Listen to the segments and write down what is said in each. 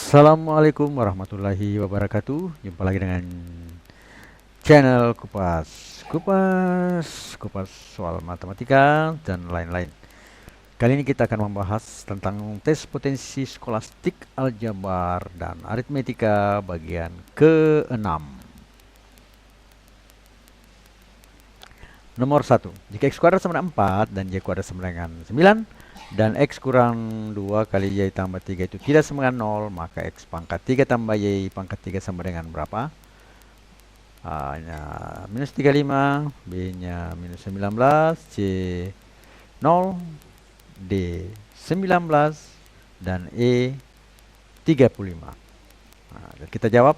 Assalamualaikum warahmatullahi wabarakatuh. Jumpa lagi dengan channel Kupas soal matematika dan lain-lain. Kali ini kita akan membahas tentang tes potensi skolastik aljabar dan aritmetika bagian ke-6. Nomor 1. Jika x kuadrat sama dengan 4 dan y kuadrat sama dengan 9 dan x kurang 2 kali y tambah 3 itu tidak sama dengan 0, maka x pangkat 3 tambah y pangkat 3 sama dengan berapa? A-nya minus 35, B-nya minus 19, C 0, D 19, dan E 35. Dan kita jawab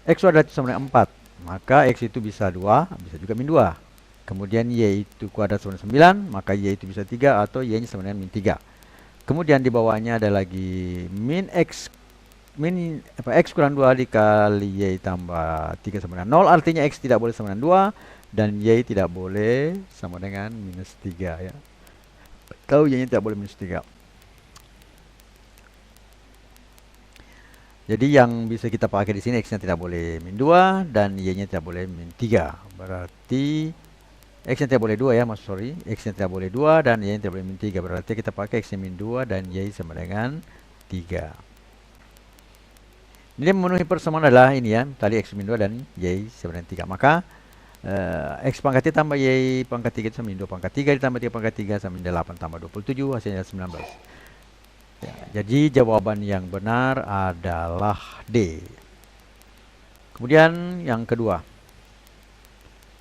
x kuadrat sama dengan 4, maka x itu bisa 2, bisa juga min 2. Kemudian y itu kuadrat sama dengan 9, maka y itu bisa 3 atau y-nya sama dengan min 3. Kemudian di bawahnya ada lagi x kurang 2 dikali y tambah 3 sama dengan 0, artinya x tidak boleh sama dengan 2 dan y tidak boleh sama dengan minus 3 ya. Tahu y-nya tidak boleh minus 3. Jadi yang bisa kita pakai di sini x-nya tidak boleh min 2 dan y-nya tidak boleh min 3. Berarti x-nya tidak boleh 2 ya, x-nya tidak boleh 2 dan y-nya tidak boleh min 3. Berarti kita pakai x-nya min 2 dan y sama dengan 3. Ini memenuhi persamaan adalah ini ya, tadi x min 2 dan y sama dengan 3. Maka x pangkat 3 tambah y pangkat 3 itu sama min 2 pangkat 3 ditambah 3 pangkat 3 sama min 8 tambah 27, hasilnya 19. Ya, jadi jawaban yang benar adalah D. Kemudian yang kedua,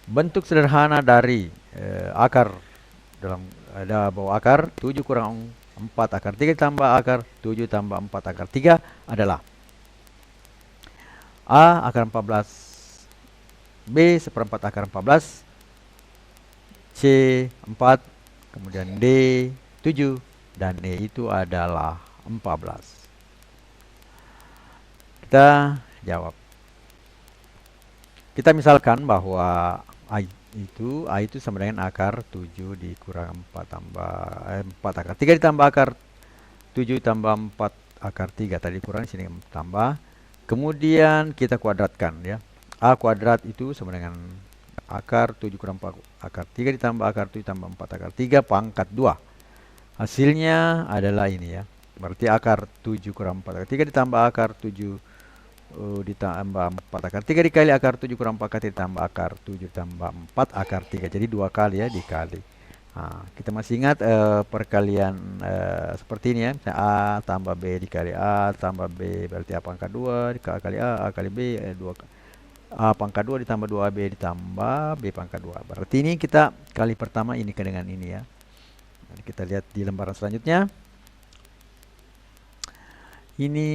bentuk sederhana dari akar dalam ada bawah akar 7 kurang 4 akar 3 tambah akar 7 tambah 4 akar 3 adalah A akar 14, B seperempat akar 14, C 4, kemudian D 7, dan E itu adalah 14. Kita jawab. Kita misalkan bahwa A itu sama dengan akar 7 dikurang 4 tambah 4 akar 3 ditambah akar 7 tambah 4 akar 3 tadi kurang sini tambah. Kemudian kita kuadratkan ya. A kuadrat itu sama dengan akar 7 kurang 4 akar 3 ditambah akar 7 tambah 4 akar 3 pangkat 2. Hasilnya adalah ini ya. Berarti akar 7 kurang 4 akar 3 ditambah akar 7 ditambah 4 akar 3 dikali akar 7 kurang 4 akar 3 ditambah akar 7 tambah 4 akar 3. Jadi 2 kali ya dikali. Nah, kita masih ingat perkalian seperti ini ya. Misalnya A tambah B dikali A tambah B berarti A pangkat 2 dikali A kali B 2 A pangkat 2 ditambah 2AB ditambah B pangkat 2. Berarti ini kita kali pertama ini dengan ini ya. Nah, kita lihat di lembaran selanjutnya. Ini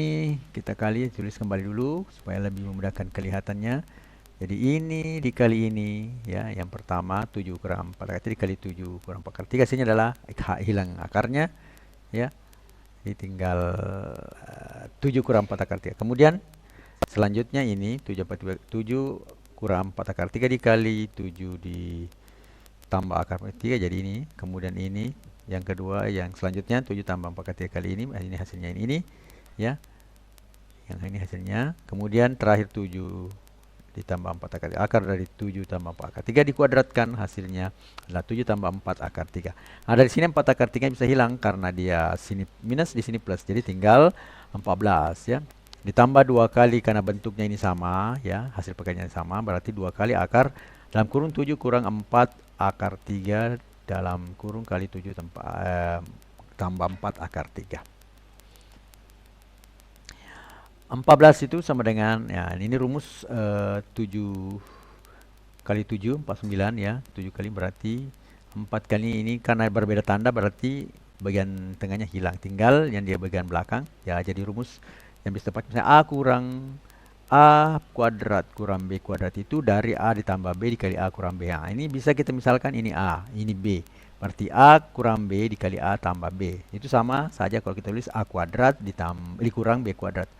kita tulis kembali dulu supaya lebih memudahkan kelihatannya. Jadi ini dikali ini ya, yang pertama 7 kurang 4 akar 3 dikali 7 kurang 4 akar 3 hasilnya adalah hilang akarnya ya. Jadi tinggal 7 kurang 4 akar 3. Kemudian selanjutnya ini 7 kurang 4 akar 3 dikali 7 ditambah akar 3 jadi ini. Kemudian ini yang kedua, yang selanjutnya 7 tambah 4 akar 3 kali ini hasilnya ini ya. Yang ini hasilnya. Kemudian terakhir 7 ditambah 4 akar dari 7 tambah 4 akar 3 dikuadratkan, hasilnya adalah 7 tambah 4 akar 3. Nah, dari sini 4 akar 3 bisa hilang karena dia sini minus di sini plus. Jadi tinggal 14 ya. Ditambah 2 kali karena bentuknya ini sama ya, hasil pekerjaan sama, berarti 2 kali akar dalam kurung 7 kurang 4 akar 3 dalam kurung kali 7 tambah 4 akar 3. 14 itu sama dengan ya, ini rumus 7 kali 7 49 ya. 7 kali berarti 4 kali ini karena berbeda tanda berarti bagian tengahnya hilang, tinggal yang dia bagian belakang ya. Jadi rumus yang bisa dipakai misalnya A kurang A kuadrat kurang B kuadrat itu dari A ditambah B dikali A kurang B. Nah, ini bisa kita misalkan ini A, ini B. Berarti A kurang B dikali A tambah B. Itu sama saja kalau kita tulis A kuadrat dikurang B kuadrat.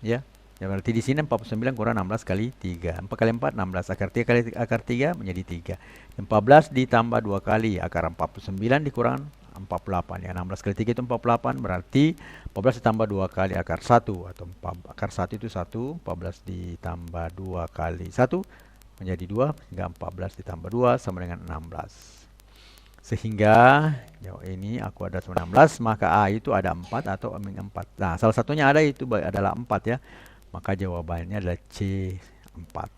Ya. Ya berarti di sini 49 kurang 16 kali 3. 4 kali 4 16 akar 3 kali akar 3 menjadi 3. 14 ditambah 2 kali akar 49 dikurang 48 ya. 16 kali 3 itu 48, berarti 14 ditambah 2 kali akar 1 atau akar 1 itu 1, 14 ditambah 2 kali 1 menjadi 2, sehingga 14 ditambah 2 sama dengan 16. Sehingga ini A kuadrat sama 16, maka A itu ada 4 atau min 4. Nah, salah satunya ada itu adalah 4 ya. Maka jawabannya adalah C 4.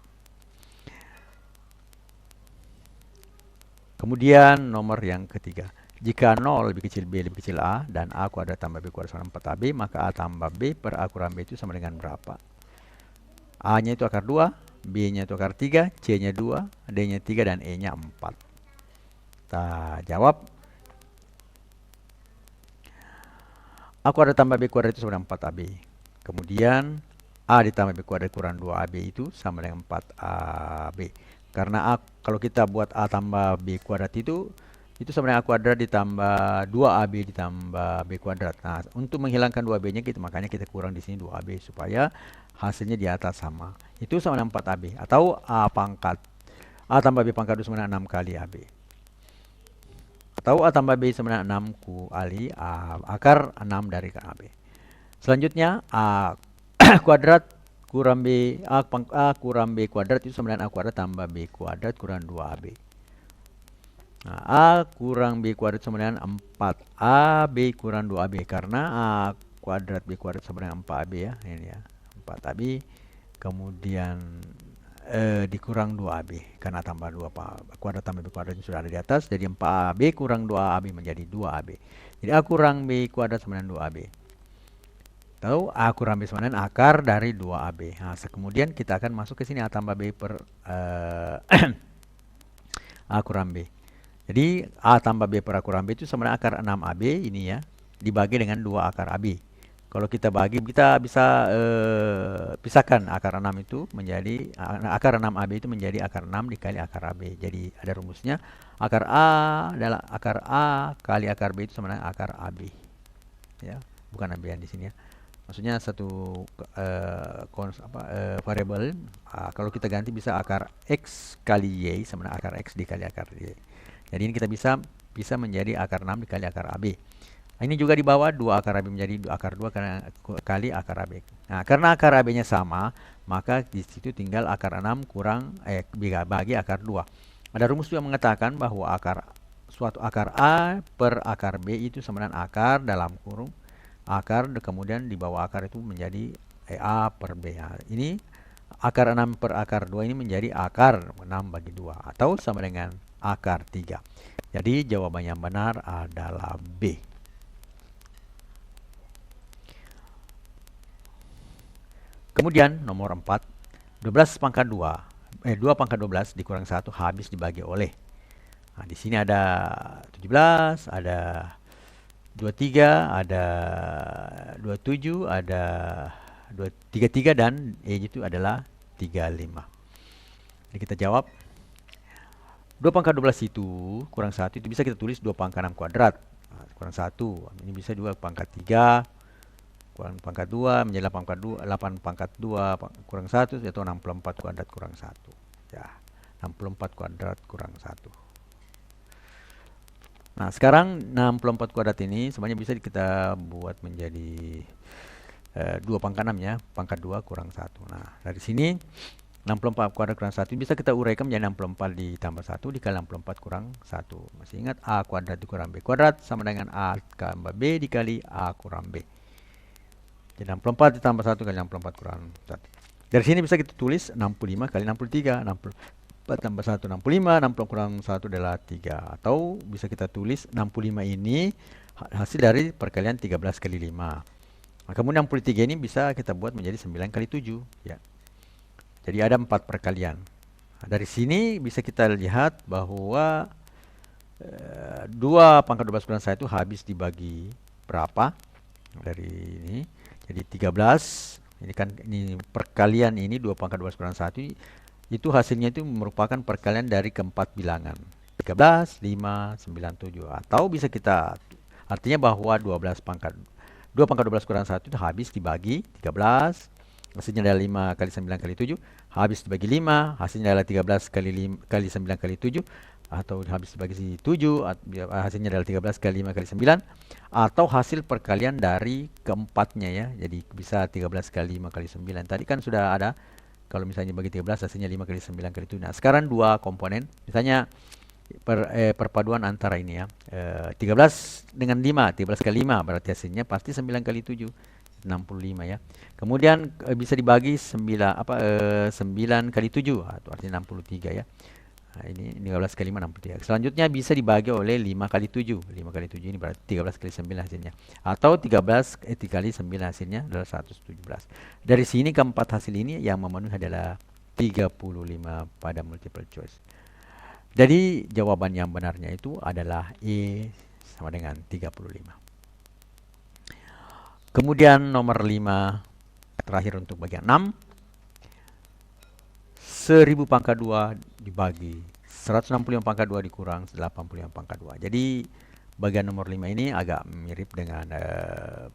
Kemudian nomor yang ketiga. Jika 0 lebih kecil B lebih kecil A dan A kuadrat tambah B kuadrat sama 4AB, maka A tambah B per A kurang B itu sama dengan berapa? A-nya itu akar 2, B-nya itu akar 3, C-nya 2, D-nya 3, dan E-nya 4. Kita jawab. A kuadrat tambah B kuadrat itu sama dengan 4AB. Kemudian A ditambah B kuadrat kurang 2AB itu sama dengan 4AB. Karena A, kalau kita buat A tambah B kuadrat itu sama dengan A kuadrat ditambah 2AB ditambah B kuadrat. Nah, untuk menghilangkan 2B-nya makanya kita kurang di sini 2AB supaya hasilnya di atas sama. Itu sama dengan 4AB atau A pangkat. A tambah B pangkat itu sama dengan 6 kali AB. Atau A tambah B sama dengan 6 kali A akar 6 dari AB. Selanjutnya A kuadrat kurang B, A kurang B kuadrat itu sama dengan A kuadrat tambah B kuadrat kurang 2AB. Nah, A kurang B kuadrat sama dengan 4AB kurang 2AB. Karena A kuadrat B kuadrat sama dengan 4AB ya. Ini ya, 4AB. Kemudian dikurang 2AB. Karena tambah 2 kuadrat tambah B kuadrat sudah ada di atas. Jadi 4AB kurang 2AB menjadi 2AB. Jadi A kurang B kuadrat sama dengan 2AB. Tahu A kurang B sama dengan akar dari 2AB. Nah, kemudian kita akan masuk ke sini A tambah B per A kurang B. Jadi A tambah B per A kurang B itu sama dengan akar 6AB ini ya, dibagi dengan 2 akar AB. Kalau kita bagi, kita bisa pisahkan akar 6 itu menjadi, akar 6AB itu menjadi akar 6 dikali akar AB. Jadi ada rumusnya, akar A adalah akar A kali akar B itu sama dengan akar AB. Ya, bukan AB yang di sini ya. Maksudnya satu variabel, kalau kita ganti bisa akar X kali Y sama dengan akar X dikali akar Y. Jadi ini kita bisa menjadi akar 6 dikali akar AB. Ini juga di bawah 2 akar AB menjadi akar 2 kali akar AB. Nah, karena akar AB-nya sama, maka di situ tinggal akar 6 kurang bagi akar 2. Ada rumus juga mengatakan bahwa suatu akar A per akar B itu sama dengan akar dalam kurung akar, kemudian di bawah akar itu menjadi A per B. Nah, ini akar 6 per akar 2 ini menjadi akar 6 bagi 2 atau sama dengan akar 3. Jadi jawaban yang benar adalah B. Kemudian nomor 4, 12 pangkat 2 pangkat 12 dikurang 1 habis dibagi oleh. Nah, di sini ada 17, ada 23, ada 27, ada 33, dan E itu adalah 35. Jadi kita jawab 2 pangkat 12 itu kurang 1 itu bisa kita tulis 2 pangkat 6 kuadrat. Nah, kurang 1. Ini bisa juga pangkat 3 kurang pangkat 2 menjadi 8 pangkat 2 kurang 1 yaitu 64 kuadrat kurang 1. Ya, 64 kuadrat kurang 1. Nah, sekarang 64 kuadrat ini semuanya bisa kita buat menjadi 2 pangkat 6 ya, pangkat 2 kurang 1. Nah, dari sini 64 kuadrat kurang 1 bisa kita uraikan menjadi 64 ditambah 1 dikali 64 kurang 1. Masih ingat A kuadrat dikurang B kuadrat sama dengan A tambah B dikali A kurang B. Jadi 64 ditambah 1 kali 64 kurang 1. Dari sini bisa kita tulis 65 kali 63. 64 tambah 1 65, 60 kurang 1 adalah 3. Atau bisa kita tulis 65 ini hasil dari perkalian 13 kali 5. Nah, kemudian 63 ini bisa kita buat menjadi 9 kali 7 ya. Jadi ada 4 perkalian. Nah, dari sini bisa kita lihat bahwa 2 pangkat 12 kurang 1 habis dibagi berapa? Dari ini. Jadi 13. Ini kan ini perkalian ini 2 pangkat 12 kurang 1 itu hasilnya itu merupakan perkalian dari keempat bilangan. 13, 5, 9, 7. Atau bisa kita artinya bahwa 2 pangkat 12 kurang 1 itu habis dibagi 13. Hasilnya adalah 5 kali 9 kali 7. Habis dibagi 5. Hasilnya adalah 13 kali 9 kali 7. atau habis dibagi 7, hasilnya adalah 13 kali 5 kali 9, atau hasil perkalian dari keempatnya ya. Jadi bisa 13 kali 5 kali 9. Tadi kan sudah ada, kalau misalnya bagi 13 hasilnya 5 kali 9 kali 7. Nah, sekarang dua komponen. Misalnya perpaduan antara ini ya. 13 dengan 5, 13 kali 5 berarti hasilnya pasti 9 kali 7. 65 ya. Kemudian bisa dibagi 9 kali 7, itu artinya 63 ya. Nah, ini 13 kali 5 63. Selanjutnya bisa dibagi oleh 5 kali 7. 5 kali 7 ini berarti 13 kali 9 hasilnya. Atau 13 kali 9 hasilnya adalah 117. Dari sini keempat hasil ini yang memenuhi adalah 35 pada multiple choice. Jadi jawaban yang benarnya itu adalah E sama dengan 35. Kemudian nomor 5 terakhir untuk bagian 6. 1000 pangkat 2 dibagi 165 pangkat 2 dikurang 85 pangkat 2. Jadi bagian nomor 5 ini agak mirip dengan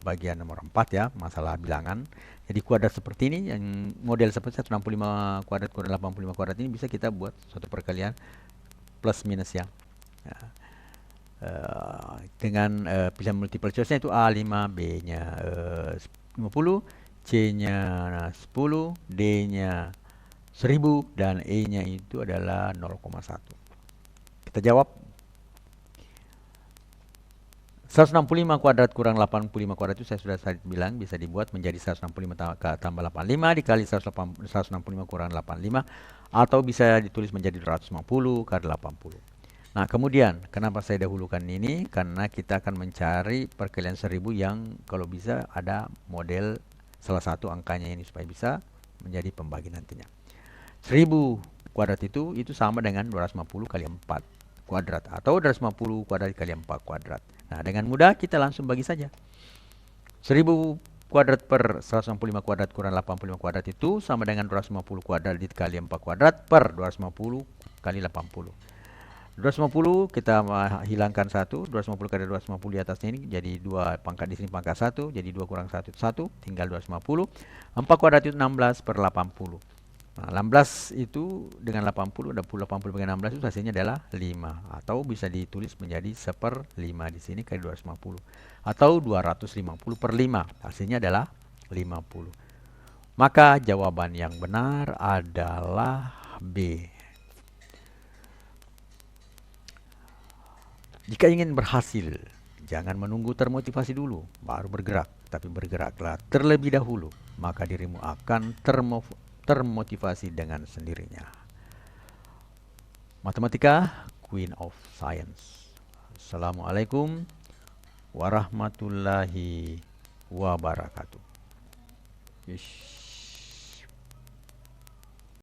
bagian nomor 4 ya, masalah bilangan. Jadi kuadrat seperti ini, yang model seperti 165 kuadrat kurang 85 kuadrat ini bisa kita buat suatu perkalian plus minus ya. Dengan pilihan multiple choice-nya itu A5, B-nya 50, C-nya 10, D-nya 1000, dan E-nya itu adalah 0,1. Kita jawab. 165 kuadrat kurang 85 kuadrat itu saya sudah bilang bisa dibuat menjadi 165 tambah 85 dikali 165 kurang 85, atau bisa ditulis menjadi 250 kali 80. Nah, kemudian kenapa saya dahulukan ini? Karena kita akan mencari perkalian 1000 yang kalau bisa ada model salah satu angkanya ini supaya bisa menjadi pembagi nantinya. 1000 kuadrat itu sama dengan 250 kali 4 kuadrat, atau 250 kuadrat kali 4 kuadrat. Nah, dengan mudah kita langsung bagi saja. 1000 kuadrat per 165 kuadrat kurang 85 kuadrat itu sama dengan 250 kuadrat dikali 4 kuadrat per 250 kali 80. 250 kita hilangkan 1, 250 kali 250 di atasnya ini jadi 2 pangkat di sini pangkat 1, jadi 2 kurang 1 itu 1, tinggal 250. 4 kuadrat itu 16 per 80. Nah, 16 itu dengan 80, 80 dengan 16 itu hasilnya adalah 5. Atau bisa ditulis menjadi 1/5 di sini kali 250. Atau 250 per 5, hasilnya adalah 50. Maka jawaban yang benar adalah B. Jika ingin berhasil, jangan menunggu termotivasi dulu, baru bergerak. Tapi bergeraklah terlebih dahulu, maka dirimu akan termotivasi dengan sendirinya. Matematika, Queen of Science. Assalamualaikum warahmatullahi wabarakatuh. Yes.